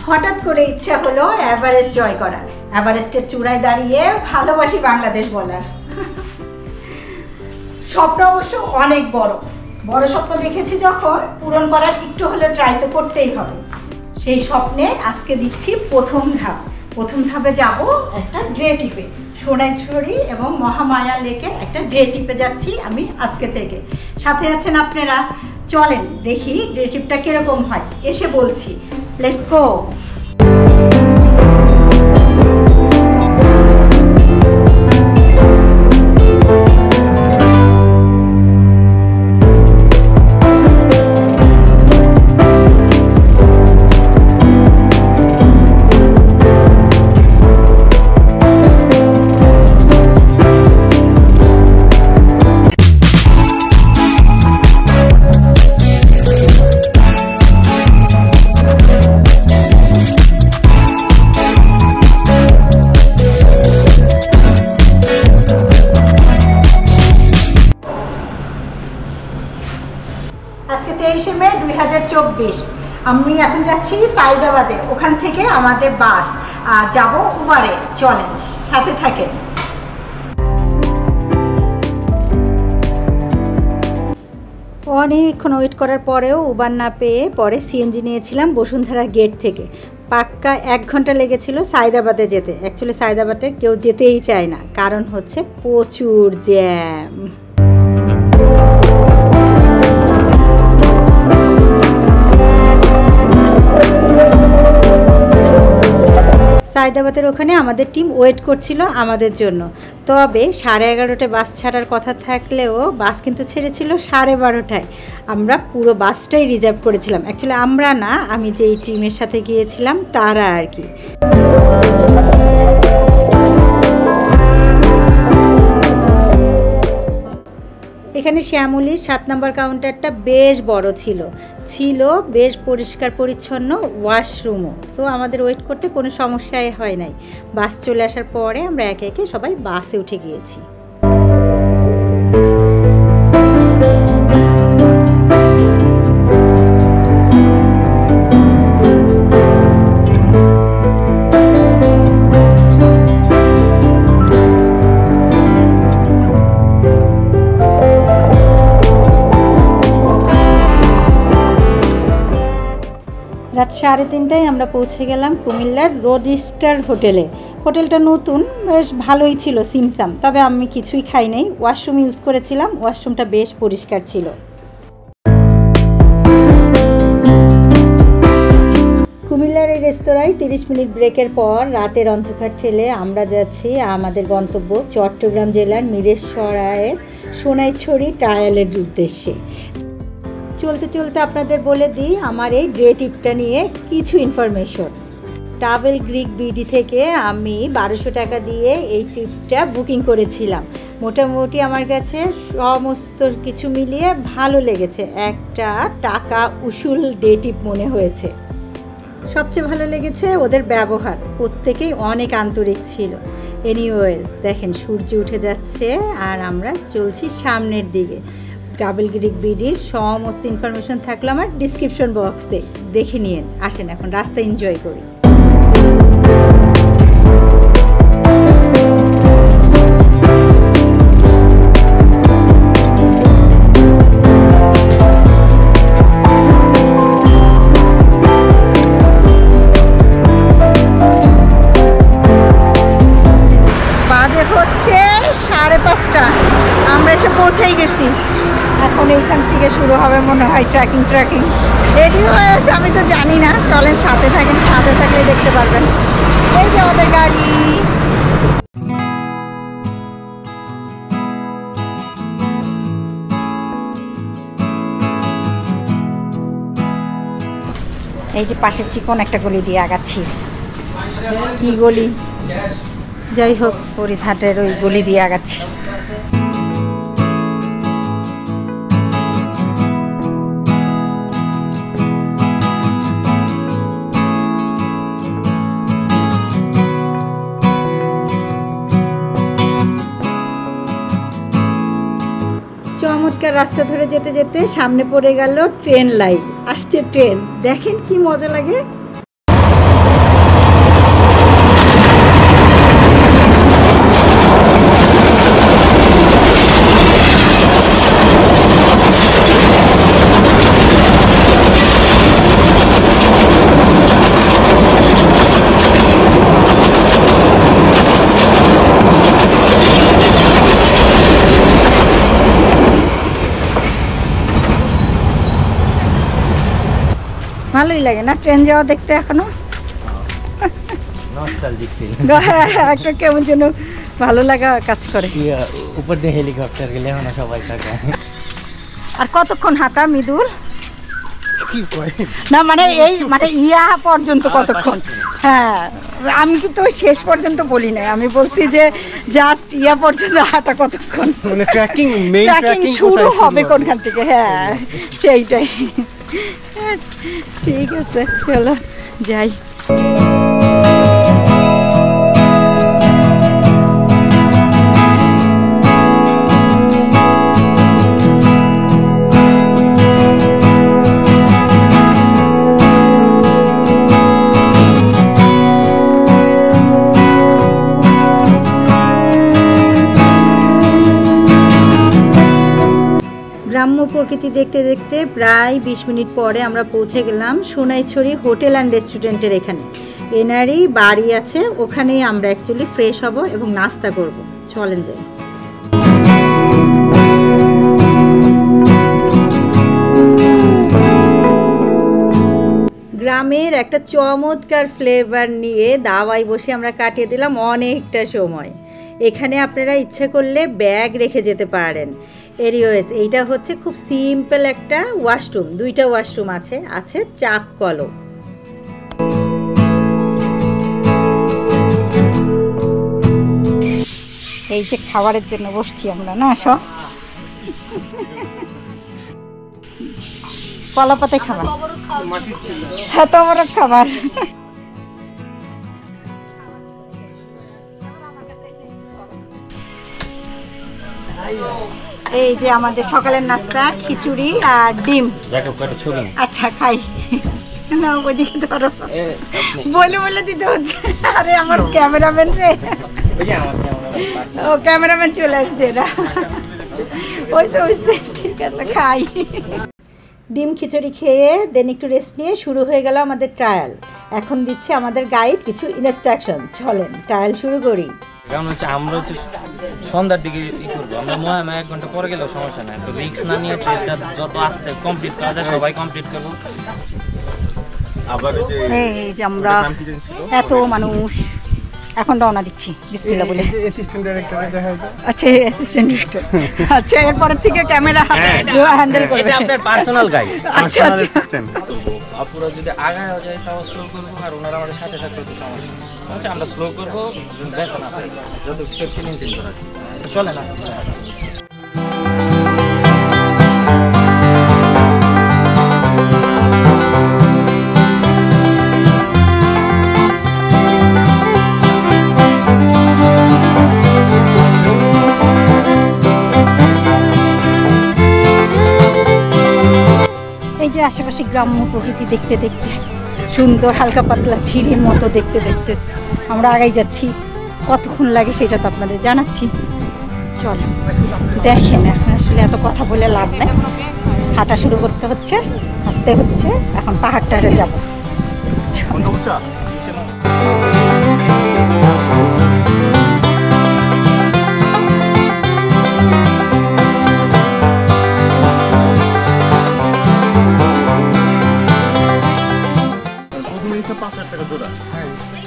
হঠাৎ করে ইচ্ছা হলো এভারেস্ট জয় করার, এভারেস্টের চূড়ায় দাঁড়িয়ে ভালোবাসি বাংলাদেশ বলার। স্বপ্ন অবশ্য অনেক বড় বড় স্বপ্ন দেখেছি যখন, পূরণ করার একটু হলে ট্রাই তো করতেই হবে। সেই স্বপ্নে আজকে দিচ্ছি প্রথম ধাপ। প্রথম ধাপে যাব একটা ডে টিপে, সোনাইছড়ি এবং মহামায়া লেকে একটা ডে টিপে যাচ্ছি আমি আজকে থেকে। সাথে আছেন আপনারা, চলেন দেখি ডে টিপটা কিরকম হয়, এসে বলছি। Let's go. আজকে 23শে মে 2024। আমি এখন যাচ্ছি সাইদাবাদে, ওখান থেকে আমাদের বাস আর যাব উবারে। চলেন সাথে থাকেন। অনেকক্ষণ ওয়েট করার পরেও উবার না পেয়ে পরে সিএনজি নিয়েছিলাম বসুন্ধরা গেট থেকে। পাক্কা 1 ঘন্টা লেগেছিল সাইদাবাদে যেতে। অ্যাকচুয়ালি সাইদাবাদে কেউ যেতেই চায় না, কারণ হচ্ছে প্রচুর জ্যাম। সাইদাবাদের ওখানে আমাদের টিম ওয়েট করছিল আমাদের জন্য। তবে 11:30টায় বাস ছাড়ার কথা থাকলেও বাস কিন্তু ছেড়েছিল 12:30টায়। আমরা পুরো বাসটাই রিজার্ভ করেছিলাম। অ্যাকচুয়ালি আমরা না, আমি যেই টিমের সাথে গিয়েছিলাম তারা আর কি। এখানে শ্যামলীর 7 নম্বর কাউন্টারটা বেশ বড় ছিল, বেশ পরিষ্কার পরিচ্ছন্ন ওয়াশরুমও। সো আমাদের ওয়েট করতে কোনো সমস্যাই হয় নাই। বাস চলে আসার পরে আমরা একে একে সবাই বাসে উঠে গিয়েছি। রাত 3:30টায় আমরা পৌঁছে গেলাম কুমিল্লার রোডিস্টার হোটেলে। হোটেলটা নতুন, বেশ ভালোই ছিল, সিমসাম। তবে আমি কিছুই খাই নাই, ওয়াশরুম ইউজ করেছিলাম। ওয়াশরুমটা বেশ পরিষ্কার ছিল। কুমিল্লার এই রেস্তোরাঁয় 30 মিনিট ব্রেকের পর রাতের অন্ধকার ঠেলে আমরা যাচ্ছি আমাদের গন্তব্য চট্টগ্রাম জেলার মিরেশ্বরায়ের সোনাইছড়ি ট্রায়ালের উদ্দেশ্যে। চলতে চলতে আপনাদের বলে দিই আমার এই ডে টিপটা নিয়ে কিছু ইনফরমেশন। ট্রাভেল গ্রিক বিডি থেকে আমি 1200 টাকা দিয়ে এই ট্রিপটা বুকিং করেছিলাম। মোটামুটি আমার কাছে সমস্ত কিছু মিলিয়ে ভালো লেগেছে, একটা টাকা উসুল ডে টিপ মনে হয়েছে। সবচেয়ে ভালো লেগেছে ওদের ব্যবহার, প্রত্যেকেই অনেক আন্তরিক ছিল। এনিওয়েজ দেখেন সূর্য উঠে যাচ্ছে আর আমরা চলছি সামনের দিকে। ট্রাভেল গ্রিক বিডির সমস্ত ইনফরমেশন থাকলো আমার ডিসক্রিপশন বক্সে, দেখে নিন। আসেন এখন রাস্তা এনজয় করি। বাজে হচ্ছে 5:30, আমরা এসে পৌঁছেই গেছি। এখন এইখান থেকে শুরু হবে মনে হয় ট্রেকিং। রেডি হয়ে আছে আমি তো জানি না, চলেন সাথে থাকেন, সাথে থাকলে দেখতে পারবেন। এই যে আমাদের গাড়ি। এই যে পাশের চিকন একটা গলি দিয়ে আগাচ্ছি। কি গলি? যাই হোক, ফরিদহাটের ওই গলি দিয়ে আগাচ্ছি। চমৎকার রাস্তা ধরে যেতে যেতে সামনে পড়ে গেল ট্রেন লাইন। আসছে ট্রেন, দেখেন কি মজা লাগে। ভালোই লাগে না ট্রেন যাওয়া দেখতে এখনো? একটা কেমন যেন ভালো লাগা কাজ করে। উপর দিয়ে হেলিকপ্টার গেলে এখন সবাই থাকে। আর কতক্ষণ হাঁটা মৃদুল? না মানে এই মানে ইয়া পর্যন্ত কতক্ষণ? হ্যাঁ আমি কিন্তু শেষ পর্যন্ত বলি নাই, আমি বলছি যে জাস্ট ইয়া পর্যন্ত হাঁটা কতক্ষণ, মানে ট্র্যাকিং মেইন ট্র্যাকিং শুরু হবে কোনখান থেকে। হ্যাঁ সেইটাই। ঠিক আছে চলো যাই। গ্রাম্য প্রকৃতি দেখতে দেখতে প্রায় 20 মিনিট পরে আমরা পৌঁছে গেলাম সোনাইছড়ি হোটেল অ্যান্ড রেস্টুরেন্টের এখানে। এনারই বাড়ি আছে, ওখানেই আমরা অ্যাকচুয়ালি ফ্রেশ হব এবং নাস্তা করব। চলেন যাই। গ্রামের একটা চমৎকার ফ্লেভার নিয়ে দাওয়ায় বসে আমরা কাটিয়ে দিলাম অনেকটা সময়। এখানে আপনারা ইচ্ছা করলে ব্যাগ রেখে যেতে পারেন। এরিওয়েস এইটা হচ্ছে খুব সিম্পল একটা ওয়াশরুম, 2টা ওয়াশরুম আছে, আছে চাপ কলও। এই যে খাবারের জন্য বসছি আমরা না, সব কলাপাতে খাবার, হ্যাঁ তো বড় খাবার। এই যে আমাদের সকালের নাস্তা খিচুড়ি আর ডিম। আচ্ছা খাই না, ওইদিকে ধরো বলে বলে দিতে হচ্ছে। আরে আমার ক্যামেরাম্যান রে, ও ক্যামেরাম্যান চলে আসছে না। ওইসে ঠিক আছে খাই। ডিম খিচুড়ি খেয়ে দেন একটু রেস্ট নিয়ে শুরু হয়ে গেল আমাদের ট্রায়াল। এখন দিচ্ছে আমাদের গাইড কিছু ইনস্ট্রাকশন। চলেন ট্রায়াল শুরু করি। কারণ হচ্ছে আমরা হচ্ছে সন্ধ্যার দিকে ই করবো, আমরা মনে হয় 1 ঘন্টা পরে গেলেও সমস্যা নাই, তো রিস্ক না নিয়ে ট্রেনটা যত আস্তে কমপ্লিট করা যায় সবাই কমপ্লিট করবো। আবার এই যে আমরা এত মানুষ এখন রওনা দিচ্ছি বিসমিল্লাহ বলে। অ্যাসিস্ট্যান্ট ডাইরেক্টর দেখা যায়। আচ্ছা অ্যাসিস্ট্যান্ট ডাইরেক্টর, আচ্ছা এরপর থেকে ক্যামেরা হ্যান্ডেল করবে। এটা আপনার পার্সোনাল গাইড, আচ্ছা পার্সোনাল অ্যাসিস্ট্যান্ট। আপুরা যদি আগায় যায় তাও স্লো করবো, আর ওনারা আমাদের সাথে থাকলে তো সমস্যা হচ্ছে আমরা স্লো করবো, দেখো না যত সেফটি মেনটেন করা চলে না। এই যে আশেপাশে গ্রাম্য প্রকৃতি দেখতে দেখতে সুন্দর হালকা পাতলা ঝিরির মতো দেখতে দেখতে আমরা আগাই যাচ্ছি। কতক্ষণ লাগে সেটা তো আপনাদের জানাচ্ছি। চল দেখেন, এখন আসলে এত কথা বলে লাভ নেই, হাঁটা শুরু করতে হচ্ছে, হাঁটতে হচ্ছে। এখন পাহাড়টারে যাবো।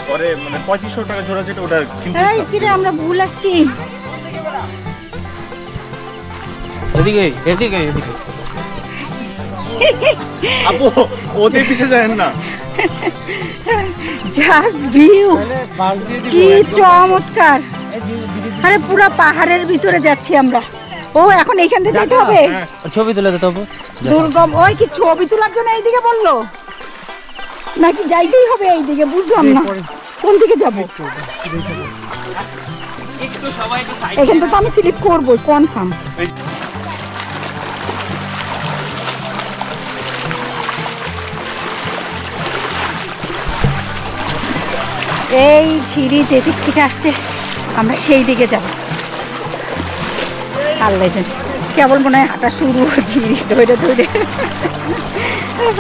পরে মানে 2500 টাকা জোড়া, যেটা ওটা কিন্তু আমরা ভুল আসছি। এদিকে এদিকে এদিকে আপু ওদের পিছে যাবেন না। জাস্ট ভিউ কি চমৎকার! আরে পুরো পাহাড়ের ভিতরে যাচ্ছি আমরা। ও এখন এইখান থেকে যেতে হবে, ছবি তুলে দিতে হবে। দুর্গম ওই কি ছবি তোলার জন্য এইদিকে বললো নাকি যাইতেই হবে এইদিকে? বুঝলাম না কোন দিকে যাব। এখান থেকে তো আমি স্লিপ করবো কনফার্ম। এই ঝিরি যেদিক থেকে আসছে আমরা সেই দিকে যাব। আল্লাহ জানে, কেবল মনে হয় হাঁটা শুরু, ঝিরি ধরে ধরে।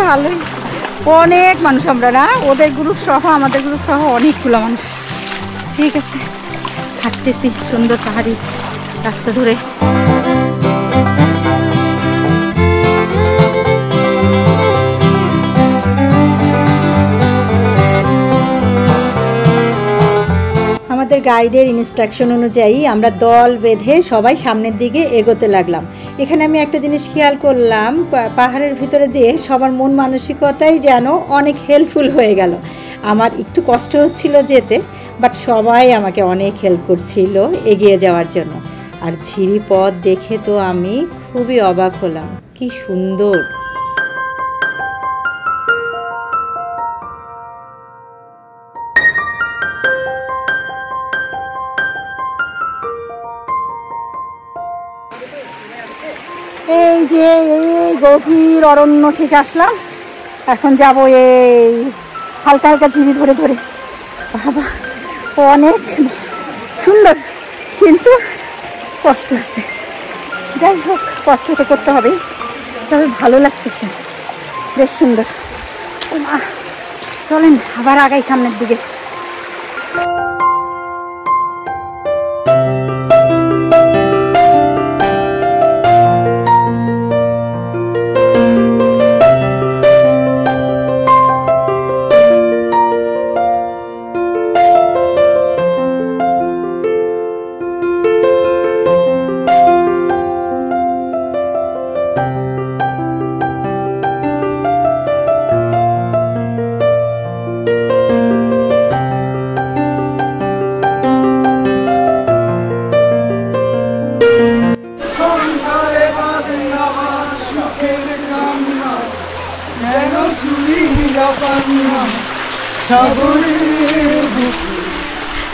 ভালোই, অনেক মানুষ আমরা না, ওদের গ্রুপ সহ আমাদের গ্রুপ সহ অনেকগুলো মানুষ। ঠিক আছে হাঁটতেছি সুন্দর পাহাড়ি রাস্তা ধরে। আমাদের গাইডের ইনস্ট্রাকশন অনুযায়ী আমরা দল বেঁধে সবাই সামনের দিকে এগোতে লাগলাম। এখানে আমি একটা জিনিস খেয়াল করলাম, পাহাড়ের ভিতরে যে সবার মন মানসিকতাই যেন অনেক হেল্পফুল হয়ে গেল। আমার একটু কষ্ট হচ্ছিল যেতে, বাট সবাই আমাকে অনেক হেল্প করছিল এগিয়ে যাওয়ার জন্য। আর ঝিরি পথ দেখে তো আমি খুবই অবাক হলাম, কি সুন্দর। এই যে এই গভীর অরণ্য থেকে আসলাম, এখন যাব এই হালকা হালকা ঝিরি ধরে ধরে। বাবা অনেক সুন্দর, কিন্তু কষ্ট আছে। যাই হোক, কষ্ট তো করতে হবে, তবে ভালো লাগতেছে, বেশ সুন্দর। চলেন আবার আগাই সামনের দিকে।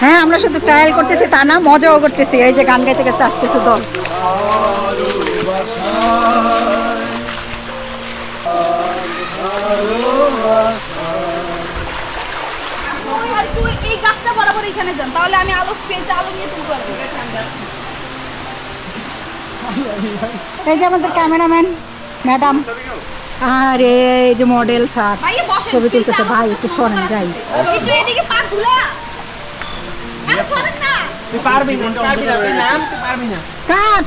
হ্যাঁ, আমরা শুধু ট্রায়াল করতেছি তা না, মজাও করতেছি। এই যে গান গাইতে গাইতে আসতেছে দল। এই গাছটা বরাবর এখানে যান, তাহলে আমি আলো পেয়েছি, আলো নিয়ে তুলতে পারবো। এই যে আমাদের ক্যামেরাম্যান ম্যাডাম, আর এই যে মডেল স্যার ছবি তুলতেছে। ভাই একটু শোনেন, যাই একটু এদিকে পা ঝুলা। আরে শোনেন না, তুই পারবি না, পারবি না, তুই নাম তুই পারবি না। কাট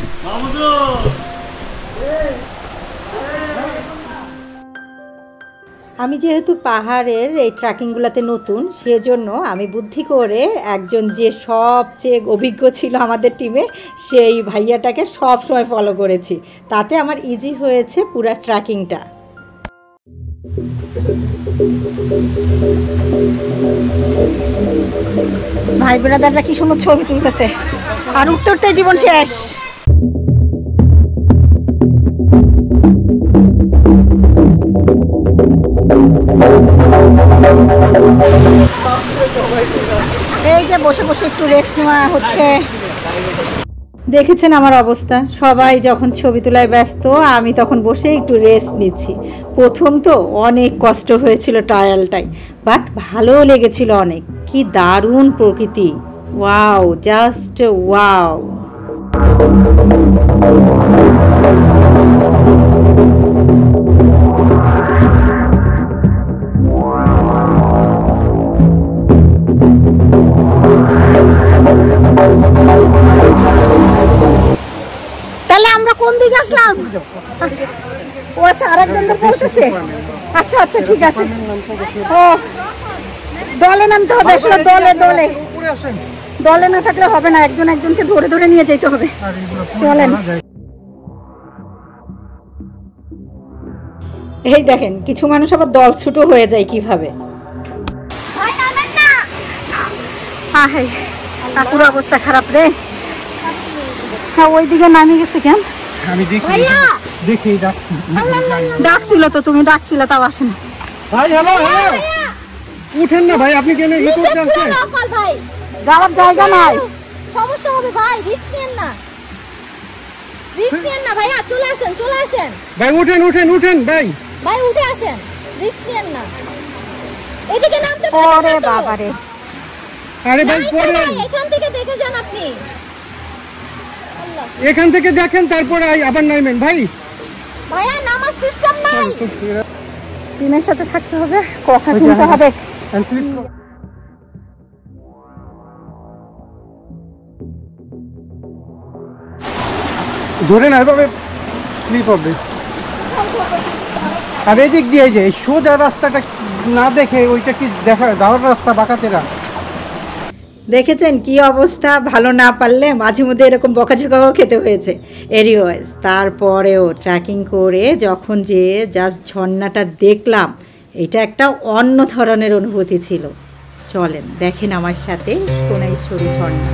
আমি যেহেতু পাহাড়ের এই ট্রেকিংগুলোতে নতুন, সেজন্য আমি বুদ্ধি করে একজন যে সবচেয়ে অভিজ্ঞ ছিল আমাদের টিমে, সেই ভাইয়াটাকে সব সময় ফলো করেছি। তাতে আমার ইজি হয়েছে পুরা ট্রেকিংটা। ভাই ব্রাদাররা কি সুন্দর ছবি তুলতেছে, আর উত্তরতে জীবন শেষ। এই যে বসে বসে একটু রেস্ট নেওয়া হচ্ছে। দেখেছেন আমার অবস্থা, সবাই যখন ছবি তোলায় ব্যস্ত, আমি তখন বসে একটু রেস্ট নিচ্ছি। প্রথম তো অনেক কষ্ট হয়েছিল ট্রায়ালটাই, বাট ভালোও লেগেছিল অনেক। কি দারুণ প্রকৃতি, ওয়াও, জাস্ট ওয়াও। তাহলে আমরা কোন দিকে আসলাম? ও আচ্ছা, আরেকজন তো বলতেছে। আচ্ছা আচ্ছা, ঠিক আছে। ও দলে নামতে হবে, আসলে দলে দলে দলে না থাকলে হবে না, একজন একজনকে ধরে ধরে নিয়ে যেতে হবে। চলেন। এই দেখেন, কিছু মানুষ আবার দল ছুটো হয়ে যায় কিভাবে। কাকুর অবস্থা খারাপ রে। হ্যাঁ, ওইদিকে নামিয়ে গেছে কেন? আমি দেখি ডাকছিল তো, তুমি ডাকছিল, তাও আসেন। ভাই হ্যালো, উঠেন না ভাই, আপনি কেন এই করতে যাচ্ছেন? ভাই যাওয়ার জায়গা নাই, সমস্যা হবে ভাই, রিস্ক নেন না, রিস্ক নেন না ভাইয়া, চলে আসেন, চলে আসেন ভাই, উঠেন উঠেন উঠেন ভাই, ভাই উঠে আসেন, রিস্ক নেন না, এদিকে নামতে ওরে বাবা রে। আরে ভাই পড়েন, এখান থেকে দেখে যান আপনি, এখান থেকে দেখেন, তারপরে আবার নাইবেন ভাই। ভাইয়া নামার সিস্টেম নাই। টিমের সাথে থাকতে হবে, কথা শুনতে হবে। ধরে না, এভাবে স্লিপ হবে। আর এদিক দিয়ে যে সোজা রাস্তাটা না দেখে ওইটা কি দেখা যাওয়ার রাস্তা বাঁকাতেরা। দেখেছেন কি অবস্থা, ভালো না পারলে মাঝে মধ্যে এরকম বকাঝকাও খেতে হয়েছে। এরিওয়াইজ তারপরেও ট্রেকিং করে যখন যে জাস্ট ঝর্ণাটা দেখলাম, এটা একটা অন্য ধরনের অনুভূতি ছিল। চলেন দেখেন আমার সাথে সোনাইছড়ি ঝর্ণা।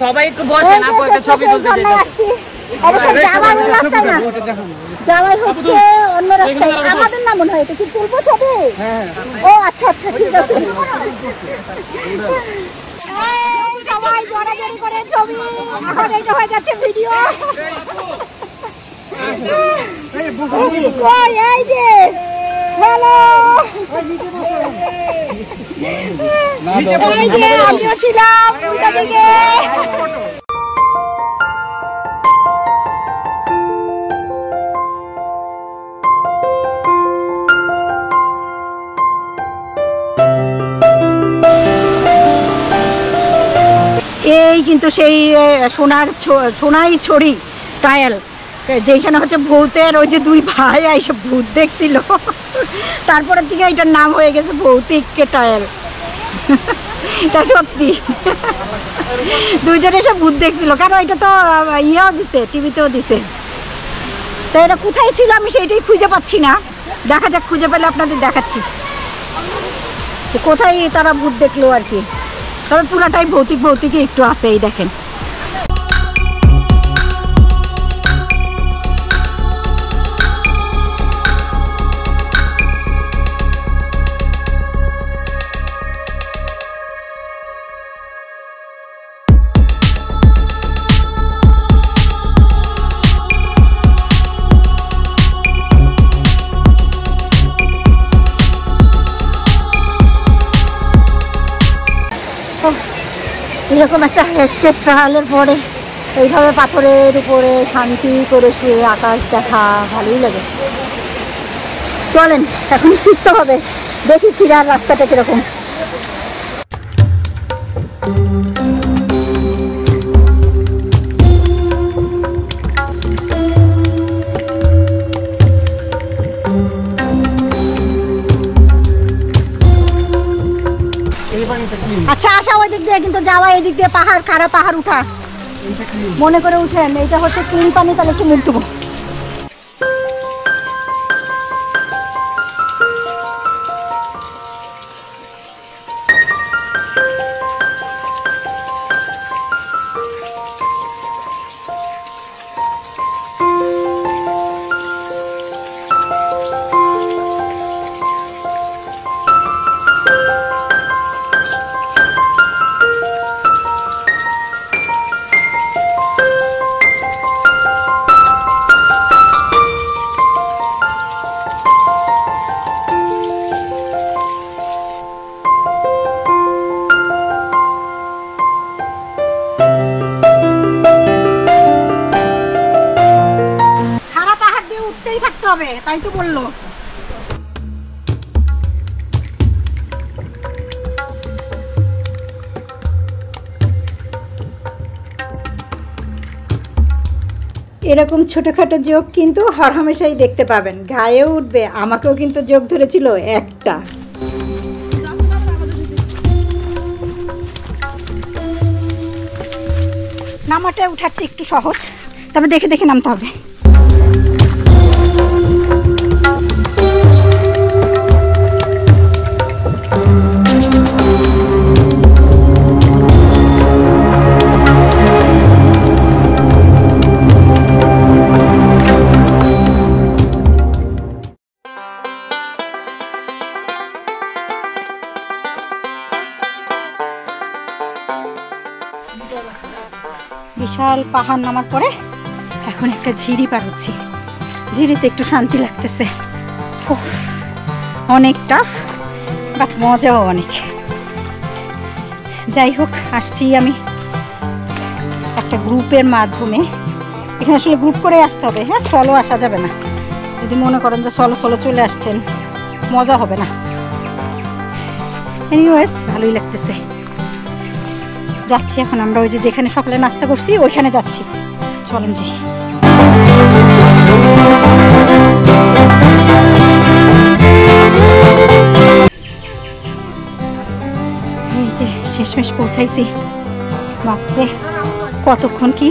সবাই একটু বসেন, আপু একটা ছবি তুলতে দিন। অবশ্য যাওয়ার ওই রাস্তায় না, যাওয়ার হচ্ছে অন্য রাস্তায়। আমাদের না মনে হয়, এটা কি তুলবো ছবি? ও আচ্ছা আচ্ছা, ঠিক আছে। সবাই জড়াজড়ি করে ছবি, এখন এটা হয়ে যাচ্ছে ভিডিও। এই যে হ্যালো, এই যে আমিও ছিলাম উল্টা দিকে। এই কিন্তু সেই সোনাইছড়ি ট্রায়াল, যেখানে হচ্ছে ভূতের ওই যে দুই ভাই এইসব ভূত দেখছিল, তারপরের দিকে এটার নাম হয়ে গেছে ভৌতিক ট্রায়াল। এটা সত্যি, দুইজনে এসব ভূত দেখছিল, কারণ এটা তো ইয়েও দিছে, টিভিতেও দিছে। তো এটা কোথায় ছিল আমি সেইটাই খুঁজে পাচ্ছি না, দেখা যাক, খুঁজে পেলে আপনাদের দেখাচ্ছি কোথায় তারা ভূত দেখলো আর কি। তবে পুরাটাই ভৌতিক একটু আছে, এই দেখেন। এরকম একটা হেক্টেক ট্রায়ালের পরে এইভাবে পাথরের উপরে শান্তি করে শুয়ে আকাশ দেখা ভালোই লাগে। চলেন এখন ফিরতে হবে, দেখি ফিরার রাস্তাটা কিরকম। আচ্ছা আসা ওই দিক দিয়ে, কিন্তু যাওয়া এদিক দিয়ে পাহাড়, খাড়া পাহাড় উঠা মনে করে উঠেন। এটা হচ্ছে ক্লিন পানি, তাহলে একটু মুখ দেবো। হবে, তাই তো বললো। এরকম ছোটখাটো যোগ কিন্তু হরহামেশাই দেখতে পাবেন, গায়েও উঠবে। আমাকেও কিন্তু যোগ ধরেছিল একটা। নামাটা উঠাচ্ছে একটু সহজ, তবে দেখে দেখে নামতে হবে। বিশাল পাহাড় নামার পরে এখন একটা ঝিরি পার হচ্ছি। ঝিরিতে একটু শান্তি লাগতেছে। অনেক টাফ বাট মজাও অনেক। যাই হোক, আসছি আমি একটা গ্রুপের মাধ্যমে। এখানে আসলে গ্রুপ করে আসতে হবে, হ্যাঁ, সলো আসা যাবে না। যদি মনে করেন যে সলো সলো চলে আসছেন, মজা হবে না। এনিওয়েজ ভালোই লাগতেছে। যাচ্ছি এখন আমরা ওই যে যেখানে সকালে নাস্তা করছি ওইখানে যাচ্ছি। চলেন যাই। এই যে শেষমেশ পৌঁছাইছি। বাপরে কতক্ষণ কি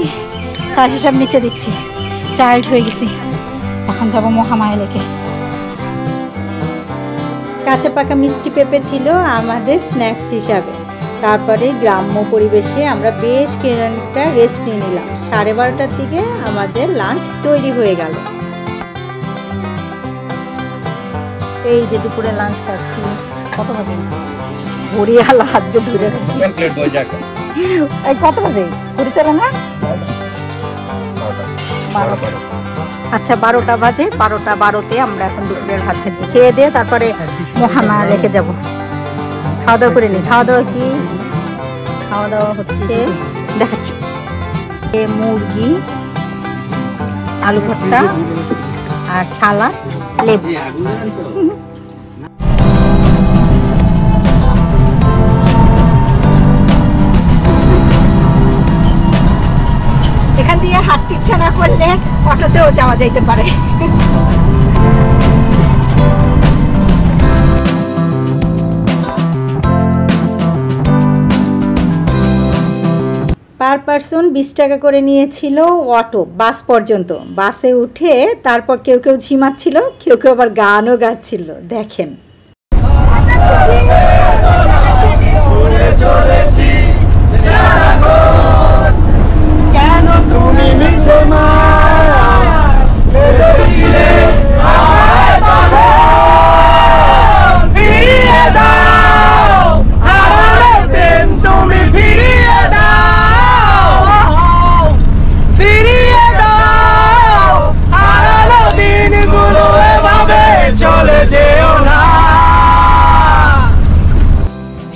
তার হিসাব নিচে দিচ্ছি, টায়ার্ড হয়ে গেছি। এখন যাবো মহামায়া লেকে। কাঁচা পাকা মিষ্টি পেঁপে ছিল আমাদের স্ন্যাক্স হিসাবে। তারপরে গ্রাম্য পরিবেশে আমরা বেশ খানিকটা রেস্ট নিয়ে নিলাম। 12:30টার দিকে আমাদের লাঞ্চ তৈরি হয়ে গেল। এই যে দুপুরে লাঞ্চ খাচ্ছি। কত বাজে? ঘড়িয়ালা হাত দিয়ে ধরে চকলেট বই যাক। এই কত বাজে? ঘড়ি চলে না? আচ্ছা 12টা বাজে। 12:12তে আমরা এখন দুপুরের ভাত খাচ্ছি। খেয়ে দিয়ে তারপরে মহামায়া লেকে যাব। খাওয়া দাওয়া করে নিই। খাওয়া দাওয়া কি? খাওয়া দাওয়া হচ্ছে দেখাচ্ছি। মুরগি, আলু ভর্তা আর সালাদ, লেবু। এখান দিয়ে হাঁটতে ইচ্ছা না করলে অটোতেও যাওয়া যাইতে পারে। পার পারসন 20 টাকা করে নিয়েছিল অটো, বাস পর্যন্ত। বাসে উঠে তারপর কেউ কেউ ঝিমাচ্ছিল, কেউ কেউ আবার গানও গাচ্ছিল। দেখেন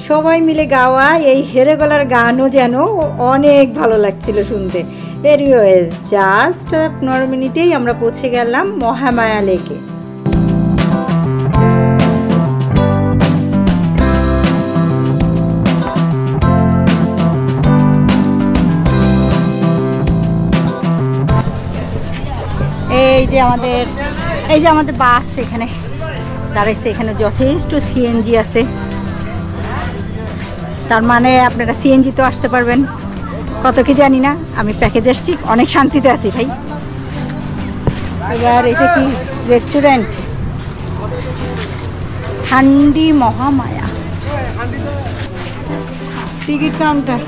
সবাই মিলে গাওয়া এই হেরে গলার গানও যেন অনেক ভালো লাগছিল শুনতে। এরিওয়েজ জাস্ট 15 মিনিটেই আমরা পৌঁছে গেলাম মহামায়া লেকে। এই যে আমাদের বাস এখানে দাঁড়াইছে। এখানে যথেষ্ট সিএনজি আছে, তার মানে আপনারা সিএনজি তো আসতে পারবেন। কত কি জানি না, আমি প্যাকেজ আসছি, অনেক শান্তিতে আছি ভাই। এবার এটা কি restaurant? Handi Mahamaya ticket counter.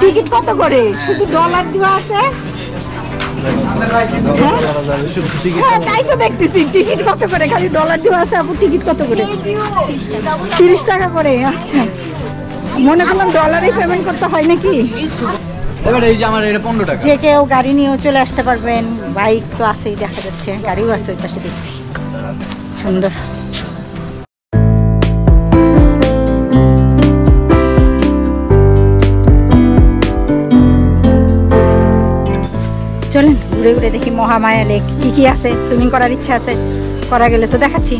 Ticket কত করে? শুধু ডলার দেওয়া আছে। তাই তো দেখতেছি টিকিট কত করে, খালি ডলার দেওয়া আছে। আপু টিকিট কত করে? 30 টাকা করে। আচ্ছা, মনে করলাম ডলারে পেমেন্ট করতে হয় নাকি। এবার এই যে আমার এটা 15 টাকা। যে কেউ গাড়ি নিয়েও চলে আসতে পারবেন, বাইক তো আছেই দেখা যাচ্ছে, গাড়িও আছে ওই পাশে দেখছি। সুন্দর। চলেন ঘুরে ঘুরে দেখি মহামায়া লেক কি কি আছে। সুইমিং করার ইচ্ছা আছে, করা গেলে তো দেখাচ্ছি।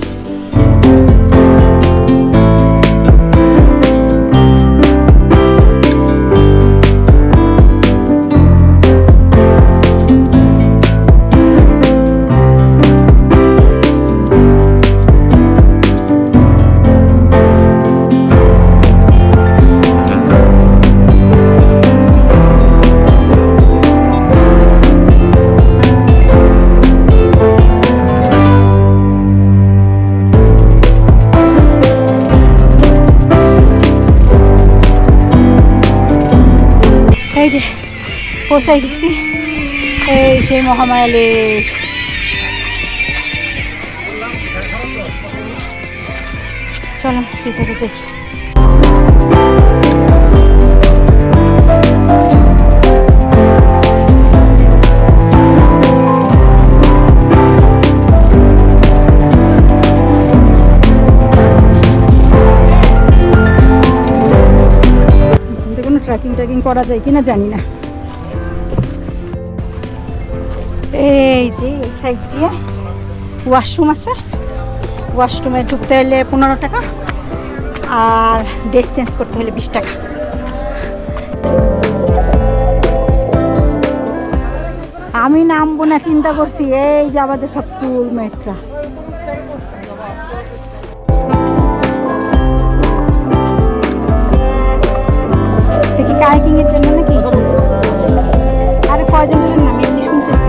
পৌঁছাই গেছি, এই সেই মহামায়া লেক। চলো ভিতরে যাই। ট্রেকিং করা যায় কিনা জানি না। এই যে এই সাইড দিয়ে ওয়াশরুম আছে, ওয়াশরুমে ঢুকতে হলে 15 টাকা আর ড্রেস চেঞ্জ করতে হলে 20 টাকা। আমি নামবো না চিন্তা করছি, এই যে আমাদের সব টুলমেটরা। কায়াকিং এর জন্য নাকি? আরে কয়জনের জন্য আমি এমনি শুনতেছি।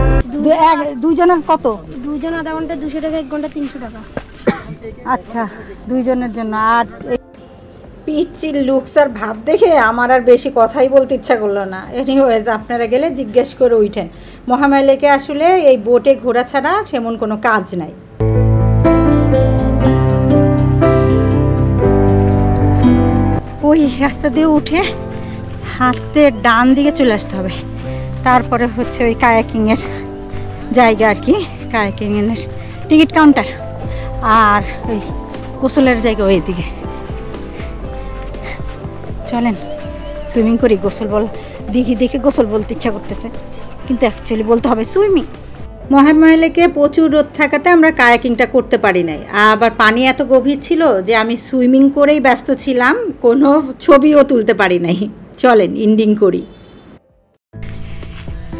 দুইজনের কত? দুইজন আধা ঘন্টা 200 টাকা, 1 ঘন্টা 300 টাকা। আচ্ছা, দুইজনের জন্য। আর পিচ্চির লুকস আর ভাব দেখে আমার আর বেশি কথাই বলতে ইচ্ছা করলো না। এনিওয়েজ, আপনারা গেলে জিজ্ঞেস করে উঠেন। মহামায়া লেকে আসলে এই বোটে ঘোরা ছাড়া সেমন কোনো কাজ নাই। ওই রাস্তা দিয়ে উঠে হাতে ডান দিকে চলে আসতে হবে, তারপরে হচ্ছে ওই কায়াকিংয়ের জায়গা আর কি, কায়াকিংয়ের টিকিট কাউন্টার, আর ওই গোসলের জায়গা ওই দিকে। চলেন সুইমিং করি। গোসল দেখে গোসল বলতে ইচ্ছা করতেছে, কিন্তু অ্যাকচুয়ালি বলতে হবে সুইমিং। মহামায়া লেকে প্রচুর রোদ থাকাতে আমরা কায়াকিংটা করতে পারি নাই, আবার পানি এত গভীর ছিল যে আমি সুইমিং করেই ব্যস্ত ছিলাম, কোনো ছবিও তুলতে পারি নাই। চলেন এন্ডিং করি।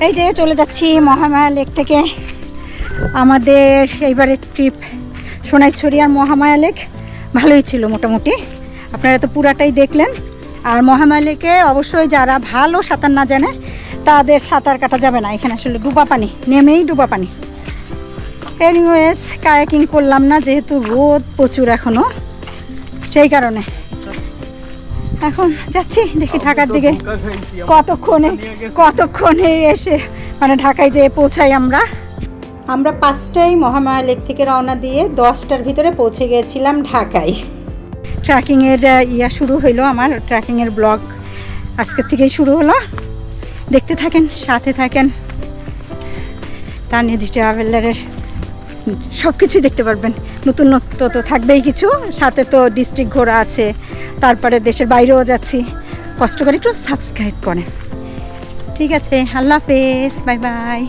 এই যে চলে যাচ্ছি মহামায়া লেক থেকে। আমাদের এইবারের ট্রিপ সোনাইছড়ি আর মহামায়া লেক ভালোই ছিল মোটামুটি, আপনারা তো পুরাটাই দেখলেন। আর মহামায়া লেকে অবশ্যই যারা ভালো সাঁতার না জানে তাদের সাঁতার কাটা যাবে না, এখানে আসলে ডুবা পানি, নেমেই ডুবা পানি। এনিওয়েজ, কায়াকিং করলাম না যেহেতু রোদ প্রচুর এখনো, সেই কারণে এখন যাচ্ছি দেখি ঢাকার দিকে কতক্ষণে এসে মানে ঢাকায় যেয়ে পৌঁছাই। আমরা 5টায় মহামায়া লেক থেকে রওনা দিয়ে 10টার ভিতরে পৌঁছে গিয়েছিলাম ঢাকায়। ট্রেকিংয়ের শুরু হইলো, আমার ট্রেকিংয়ের ব্লগ আজকের থেকেই শুরু হলো। দেখতে থাকেন, সাথে থাকেন, তানিয়া ট্রাভেলারের সব কিছুই দেখতে পারবেন। নতুনত্ব তো থাকবেই কিছু, সাথে তো ডিস্ট্রিক্ট ঘোরা আছে, তারপরে দেশের বাইরেও যাচ্ছি। কষ্ট করে একটু সাবস্ক্রাইব করেন। ঠিক আছে, আল্লাহ হাফেজ, বাই বাই।